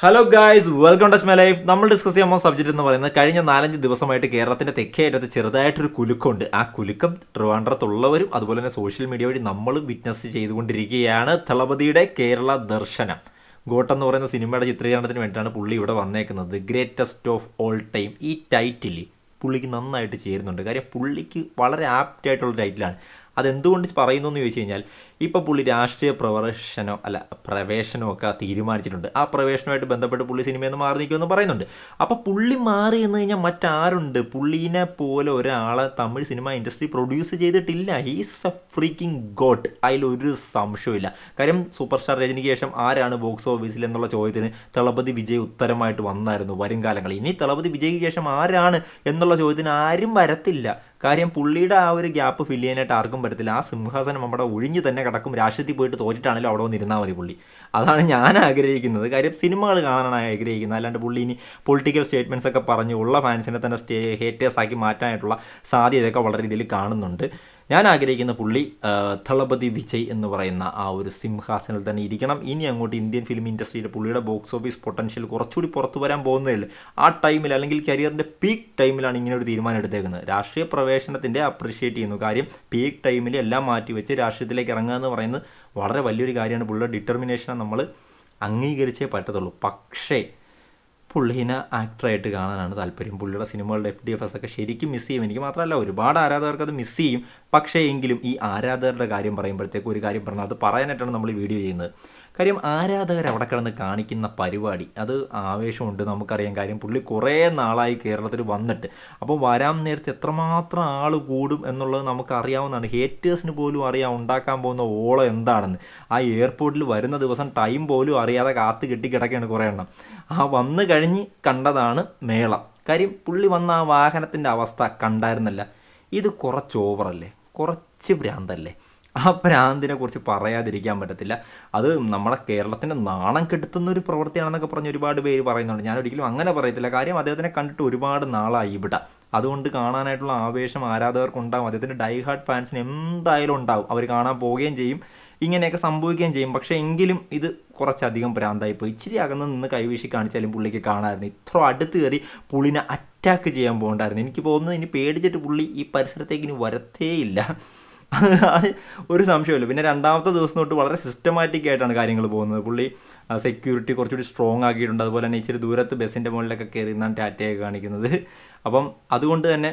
Hello guys, welcome to my life. നമ്മൾ discuss ചെയ്യാൻ പോകുന്ന സബ്ജക്റ്റ് എന്ന് പറയുന്നത് കഴിഞ്ഞ 4-5 ദിവസമായിട്ട് കേരളത്തിന്റെ തെക്കേ അറ്റത്ത് ചെറുതായിട്ടൊരു കുലുക്കമുണ്ട്. ആ കുലുക്കം ട്രിവാൻഡ്രത്തുള്ളവരും അതുപോലെ തന്നെ സോഷ്യൽ മീഡിയ വഴി നമ്മളും വിറ്റ്നസ് ചെയ്തുകൊണ്ടിരിക്കുകയാണ്. ദളപതിയുടെ കേരള ദർശനം ഗോട്ട് എന്ന് പറയുന്ന സിനിമയുടെ ചിത്രീകരണത്തിന് വേണ്ടിയിട്ടാണ് പുള്ളി ഇവിടെ വന്നേക്കുന്നത്. The greatest of all time. ഈ ടൈറ്റിൽ പുള്ളിക്ക് നന്നായിട്ട് ചേരുന്നുണ്ട്. കാര്യം പുള്ളിക്ക് വളരെ ആപ്റ്റ് ആയിട്ടുള്ള ടൈറ്റിലാണ്. അതെന്തുകൊണ്ട് പറയുന്നു എന്ന് ചോദിച്ചു കഴിഞ്ഞാൽ, ഇപ്പോൾ പുള്ളി രാഷ്ട്രീയ പ്രവേശനമോ ഒക്കെ തീരുമാനിച്ചിട്ടുണ്ട്. ആ പ്രവേശനവുമായിട്ട് ബന്ധപ്പെട്ട് പുള്ളി സിനിമയിൽ നിന്ന് മാറി നിൽക്കുമെന്ന് പറയുന്നുണ്ട്. അപ്പോൾ പുള്ളി മാറി എന്ന് കഴിഞ്ഞാൽ മറ്റാരുണ്ട്? പുള്ളീനെ പോലെ ഒരാളെ തമിഴ് സിനിമ ഇൻഡസ്ട്രി പ്രൊഡ്യൂസ് ചെയ്തിട്ടില്ല. He's A freaking got. അതിലൊരു സംശയമില്ല. കാര്യം സൂപ്പർ സ്റ്റാർ രജനിക്ക് ശേഷം ആരാണ് ബോക്സ് ഓഫീസിൽ എന്നുള്ള ചോദ്യത്തിന് ദളപതി വിജയ് ഉത്തരമായിട്ട് വന്നായിരുന്നു വരും കാലങ്ങളിൽ. ഇനി ദളപതി വിജയ്ക്ക് ശേഷം ആരാണ് എന്നുള്ള ചോദ്യത്തിന് ആരും വരത്തില്ല. കാര്യം പുള്ളിയുടെ ആ ഒരു ഗ്യാപ്പ് ഫില്ല് ചെയ്യാനായിട്ട് ആർക്കും പറ്റത്തില്ല. ആ സിംഹാസനം നമ്മുടെ ഒഴിഞ്ഞ് തന്നെ കിടക്കും. രാഷ്ട്രീയത്തിൽ പോയിട്ട് തോറ്റിട്ടാണെങ്കിലും അവിടെ വന്നിരുന്നാൽ മതി പുള്ളി. അതാണ് ഞാൻ ആഗ്രഹിക്കുന്നത്. കാര്യം സിനിമകൾ കാണാനാണ് ആഗ്രഹിക്കുന്നത്. അല്ലാണ്ട് പുള്ളി ഇനി പൊളിറ്റിക്കൽ സ്റ്റേറ്റ്മെൻറ്റ്സ് ഒക്കെ പറഞ്ഞ് ഉള്ള ഫാൻസിനെ തന്നെ ഹേറ്റേഴ്സാക്കി മാറ്റാനായിട്ടുള്ള സാധ്യതയൊക്കെ വളരെ രീതിയിൽ കാണുന്നുണ്ട്. ഞാൻ ആഗ്രഹിക്കുന്ന പുള്ളി ദളപതി വിജയ് എന്ന് പറയുന്ന ആ ഒരു സിംഹാസനത്തിൽ തന്നെ ഇരിക്കണം. ഇനി അങ്ങോട്ട് ഇന്ത്യൻ ഫിലിം ഇൻഡസ്ട്രിയുടെ പുള്ളിയുടെ ബോക്സ് ഓഫീസ് പൊട്ടൻഷ്യൽ കുറച്ചുകൂടി പുറത്തു വരാൻ പോകുന്നതേ ഉള്ളൂ. ആ ടൈമിൽ അല്ലെങ്കിൽ കരിയറിൻ്റെ പീക്ക് ടൈമിലാണ് ഇങ്ങനെ ഒരു തീരുമാനം എടുത്തേക്കുന്നത്. രാഷ്ട്രീയ പ്രവേശനത്തിൻ്റെ അപ്രിഷ്യേറ്റ് ചെയ്യുന്നു. കാര്യം പീക്ക് ടൈമിൽ എല്ലാം മാറ്റിവെച്ച് രാഷ്ട്രീയത്തിലേക്ക് ഇറങ്ങുക എന്ന് പറയുന്നത് വളരെ വലിയൊരു കാര്യമാണ്. പുള്ളിയുടെ ഡിറ്റർമിനേഷനെ നമ്മൾ അംഗീകരിച്ചേ പറ്റത്തുള്ളൂ. പക്ഷേ പുള്ളീനെ ആക്ടറായിട്ട് കാണാനാണ് താല്പര്യം. പുള്ളിയുടെ സിനിമകളുടെ FDFS ഒക്കെ ശരിക്കും മിസ് ചെയ്യും. എനിക്ക് മാത്രമല്ല, ഒരുപാട് ആരാധകർക്ക് അത് മിസ് ചെയ്യും. പക്ഷേ എങ്കിലും ഈ ആരാധകരുടെ കാര്യം പറയുമ്പോഴത്തേക്ക് ഒരു കാര്യം പറഞ്ഞാൽ അത് പറയാനായിട്ടാണ് നമ്മൾ ഈ വീഡിയോ ചെയ്യുന്നത്. കാര്യം ആരാധകർ അവിടെ കിടന്ന് കാണിക്കുന്ന പരിപാടി അത് ആവേശമുണ്ട്, നമുക്കറിയാം. കാര്യം പുള്ളി കുറേ നാളായി കേരളത്തിൽ വന്നിട്ട്. അപ്പോൾ വരാൻ നേരത്തെ എത്രമാത്രം ആൾ കൂടും എന്നുള്ളത് നമുക്കറിയാവുന്നതാണ്. ഹേറ്റേഴ്സിന് പോലും അറിയാം ഉണ്ടാക്കാൻ പോകുന്ന ഓളം എന്താണെന്ന്. ആ എയർപോർട്ടിൽ വരുന്ന ദിവസം ടൈം പോലും അറിയാതെ കാത്ത് കെട്ടിക്കിടക്കുകയാണ് കുറേ എണ്ണം. ആ വന്നു കഴിഞ്ഞ് കണ്ടതാണ് മേളം. കാര്യം പുള്ളി വന്ന ആ വാഹനത്തിൻ്റെ അവസ്ഥ കണ്ടായിരുന്നല്ല. ഇത് കുറച്ച് ഓവറല്ലേ, കുറച്ച് ഭ്രാന്തല്ലേ? ആ ഭ്രാന്തിനെ കുറിച്ച് പറയാതിരിക്കാൻ പറ്റത്തില്ല. അത് നമ്മളെ കേരളത്തിൻ്റെ നാണം കെടുത്തുന്ന ഒരു പ്രവൃത്തിയാണെന്നൊക്കെ പറഞ്ഞ് ഒരുപാട് പേര് പറയുന്നുണ്ട്. ഞാൻ ഒരിക്കലും അങ്ങനെ പറയത്തില്ല. കാര്യം അദ്ദേഹത്തിനെ കണ്ടിട്ട് ഒരുപാട് നാളായി ഇവിടെ. അതുകൊണ്ട് കാണാനായിട്ടുള്ള ആവേശം ആരാധകർക്കുണ്ടാകും. അദ്ദേഹത്തിൻ്റെ ഡൈ ഹാർഡ് ഫാൻസിന് എന്തായാലും ഉണ്ടാവും. അവർ കാണാൻ പോവുകയും ചെയ്യും, ഇങ്ങനെയൊക്കെ സംഭവിക്കുകയും ചെയ്യും. പക്ഷേ എങ്കിലും ഇത് കുറച്ചധികം ഭ്രാന്തായിപ്പോയി. ഇച്ചിരി അകന്ന് നിന്ന് കൈവീശി കാണിച്ചാലും പുള്ളിക്ക് കാണാമായിരുന്നു. ഇത്ര അടുത്ത് കയറി പുള്ളിനെ അറ്റാക്ക് ചെയ്യാൻ പോകണ്ടായിരുന്നു. എനിക്ക് തോന്നുന്നത് ഇനി പേടിച്ചിട്ട് പുള്ളി ഈ പരിസരത്തേക്ക് ഇനി വരത്തേയില്ല. അത് ഒരു സംശയമില്ല. പിന്നെ രണ്ടാമത്തെ ദിവസം തൊട്ട് വളരെ സിസ്റ്റമാറ്റിക് ആയിട്ടാണ് കാര്യങ്ങൾ പോകുന്നത്. പുള്ളി സെക്യൂരിറ്റി കുറച്ചുകൂടി സ്ട്രോങ് ആക്കിയിട്ടുണ്ട്. അതുപോലെ തന്നെ ഇച്ചിരി ദൂരത്ത് ബസ്സിൻ്റെ മുകളിലൊക്കെ കയറി നിന്നാണ് ടാറ്റയൊക്കെ കാണിക്കുന്നത്. അപ്പം അതുകൊണ്ട് തന്നെ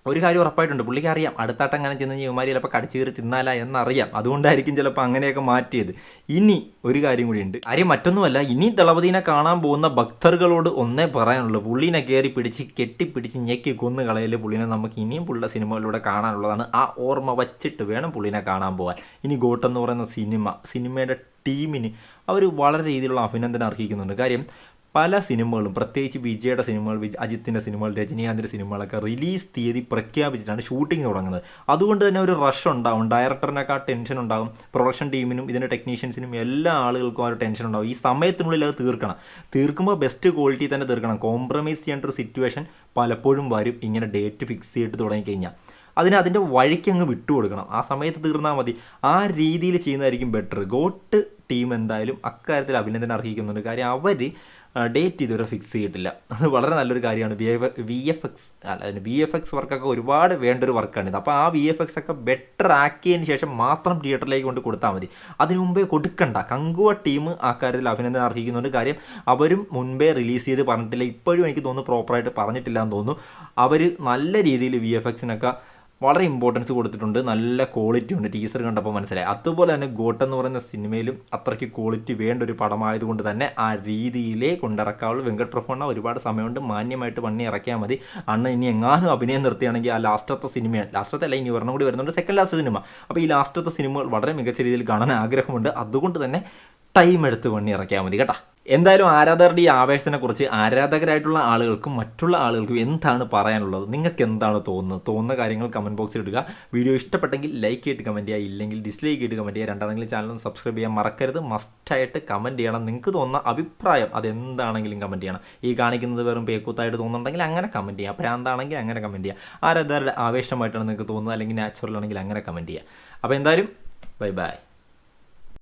ഒരു കാര്യം ഉറപ്പായിട്ടുണ്ട്, പുള്ളിക്ക് അറിയാം അടുത്താട്ടം അങ്ങനെ ചെന്ന് ഇവന്മാർ ചിലപ്പോൾ കടിച്ചു കയറി തിന്നാല എന്നറിയാം. അതുകൊണ്ടായിരിക്കും ചിലപ്പോൾ അങ്ങനെയൊക്കെ മാറ്റിയത്. ഇനി ഒരു കാര്യം കൂടിയുണ്ട്. കാര്യം മറ്റൊന്നുമല്ല, ഇനി ദളപതിനെ കാണാൻ പോകുന്ന ഭക്തர்களോട് ഒന്നേ പറയാനുള്ളൂ, പുള്ളിനെ കയറി പിടിച്ച് കെട്ടിപ്പിടിച്ച് ഞെക്കി കൊന്നു കളയൽ പുള്ളിനെ നമുക്ക് ഇനിയും പുള്ളിയുടെ സിനിമകളിലൂടെ കാണാനുള്ളതാണ്. ആ ഓർമ്മ വച്ചിട്ട് വേണം പുള്ളിനെ കാണാൻ പോകാൻ. ഇനി ഗോട്ട് എന്ന് പറയുന്ന സിനിമയുടെ ടീമിന് അവർ വളരെ രീതിയിലുള്ള അഭിനന്ദനം അർഹിക്കുന്നുണ്ട്. കാര്യം പല സിനിമകളും, പ്രത്യേകിച്ച് വിജയുടെ സിനിമകൾ, അജിത്തിൻ്റെ സിനിമകൾ, രജനീകാന്തിൻ്റെ സിനിമകളൊക്കെ റിലീസ് തീയതി പ്രഖ്യാപിച്ചിട്ടാണ് ഷൂട്ടിംഗ് തുടങ്ങുന്നത്. അതുകൊണ്ട് തന്നെ ഒരു റഷ് ഉണ്ടാവും. ഡയറക്ടറിനൊക്കെ ആ ടെൻഷൻ ഉണ്ടാകും. പ്രൊഡക്ഷൻ ടീമിനും ഇതിൻ്റെ ടെക്നീഷ്യൻസിനും എല്ലാ ആളുകൾക്കും ആ ഒരു ടെൻഷൻ ഉണ്ടാവും. ഈ സമയത്തിനുള്ളിൽ അത് തീർക്കുമ്പോൾ ബെസ്റ്റ് ക്വാളിറ്റി തന്നെ തീർക്കണം. കോംപ്രമൈസ് ചെയ്യേണ്ട ഒരു സിറ്റുവേഷൻ പലപ്പോഴും വരും. ഇങ്ങനെ ഡേറ്റ് ഫിക്സ് ചെയ്തിട്ട് തുടങ്ങിക്കഴിഞ്ഞാൽ അതിൻ്റെ വഴിക്ക് അങ്ങ് വിട്ടുകൊടുക്കണം. ആ സമയത്ത് തീർന്നാൽ മതി. ആ രീതിയിൽ ചെയ്യുന്നതായിരിക്കും ബെറ്റർ. ഗോട്ട് ടീം എന്തായാലും അക്കാര്യത്തിൽ അഭിനന്ദനം അർഹിക്കുന്നുണ്ട്. കാര്യം അവർ ഡേറ്റ് ഇതുവരെ ഫിക്സ് ചെയ്തിട്ടില്ല. അത് വളരെ നല്ലൊരു കാര്യമാണ്. VFX വർക്കൊക്കെ ഒരുപാട് വേണ്ടൊരു വർക്കാണിത്. അപ്പോൾ ആ VFX ഒക്കെ ബെറ്റർ ആക്കിയതിന് ശേഷം മാത്രം തിയേറ്ററിലേക്ക് കൊണ്ട് കൊടുത്താൽ മതി. അതിനു മുമ്പേ കൊടുക്കണ്ട. കങ്കുവ ടീം ആ കാര്യത്തിൽ അഭിനന്ദനം അർഹിക്കുന്നുണ്ട്. കാര്യം അവരും മുൻപേ റിലീസ് ചെയ്ത് പറഞ്ഞിട്ടില്ല. ഇപ്പോഴും എനിക്ക് തോന്നുന്നു പ്രോപ്പറായിട്ട് പറഞ്ഞിട്ടില്ല എന്ന് തോന്നുന്നു. അവർ നല്ല രീതിയിൽ VFXനൊക്കെ വളരെ ഇമ്പോർട്ടൻസ് കൊടുത്തിട്ടുണ്ട്. നല്ല ക്വാളിറ്റി ഉണ്ട്. ടീസർ കണ്ടപ്പോൾ മനസ്സിലായി. അതുപോലെ തന്നെ ഗോട്ട് എന്ന് പറയുന്ന സിനിമയിലും അത്രയ്ക്ക് ക്വാളിറ്റി വേണ്ട ഒരു പടമായതുകൊണ്ട് തന്നെ ആ രീതിയിലേ കൊണ്ടിറക്കാവുള്ളൂ. വെങ്കട്ട് പ്രഭുണ്ണ ഒരുപാട് സമയമുണ്ട്, മാന്യമായിട്ട് പണി ഇറക്കിയാൽ മതി. അണ്ണ ഇനി എങ്ങാനും അഭിനയം നിർത്തിയാണെങ്കിൽ ആ ലാസ്റ്റത്തെ സിനിമയാണ്, ലാസ്റ്റത്തെ അല്ല ഇനി ഒരെണ്ണം കൂടി വരുന്നുണ്ട്, സെക്കൻഡ് ലാസ്റ്റ് സിനിമ. അപ്പോൾ ഈ ലാസ്റ്റത്തെ സിനിമകൾ വളരെ മികച്ച രീതിയിൽ കാണാൻ ആഗ്രഹമുണ്ട്. അതുകൊണ്ട് തന്നെ ടൈം എടുത്ത് പണി ഇറക്കിയാൽ മതി കേട്ടോ. എന്തായാലും ആരാധകരുടെ ഈ ആവേശത്തിനെ കുറിച്ച് ആരാധകരായിട്ടുള്ള ആളുകൾക്കും മറ്റുള്ള ആളുകൾക്കും എന്താണ് പറയാനുള്ളത്? നിങ്ങൾക്ക് എന്താണ് തോന്നുന്ന കാര്യങ്ങൾ കമൻറ്റ് ബോക്സിൽ ഇടുക. വീഡിയോ ഇഷ്ടപ്പെട്ടെങ്കിൽ ലൈക്ക് ചെയ്തിട്ട് കമൻറ്റ് ചെയ്യുക, ഇല്ലെങ്കിൽ ഡിസ്ലൈക്ക് ചെയ്തിട്ട് കമൻറ്റ് ചെയ്യുക. രണ്ടാണെങ്കിലും ചാനൽ സബ്സ്ക്രൈബ് ചെയ്യാൻ മറക്കരുത്. മസ്റ്റായിട്ട് കമൻറ്റ് ചെയ്യണം. നിങ്ങൾക്ക് തോന്നുന്ന അഭിപ്രായം അതെന്താണെങ്കിലും കമൻറ്റ് ചെയ്യണം. ഈ കാണിക്കുന്നത് വെറും പേക്കൂത്തായിട്ട് തോന്നുന്നുണ്ടെങ്കിൽ അങ്ങനെ കമൻറ്റ് ചെയ്യുക. ഭ്രാന്താണെങ്കിൽ അങ്ങനെ കമൻറ്റ് ചെയ്യുക. ആരാധകരുടെ ആവേശമായിട്ടാണ് നിങ്ങൾക്ക് തോന്നുന്നത്, അല്ലെങ്കിൽ നാച്ചുറൽ ആണെങ്കിൽ അങ്ങനെ കമൻറ്റ് ചെയ്യുക. അപ്പോൾ എന്തായാലും ബൈ ബൈ.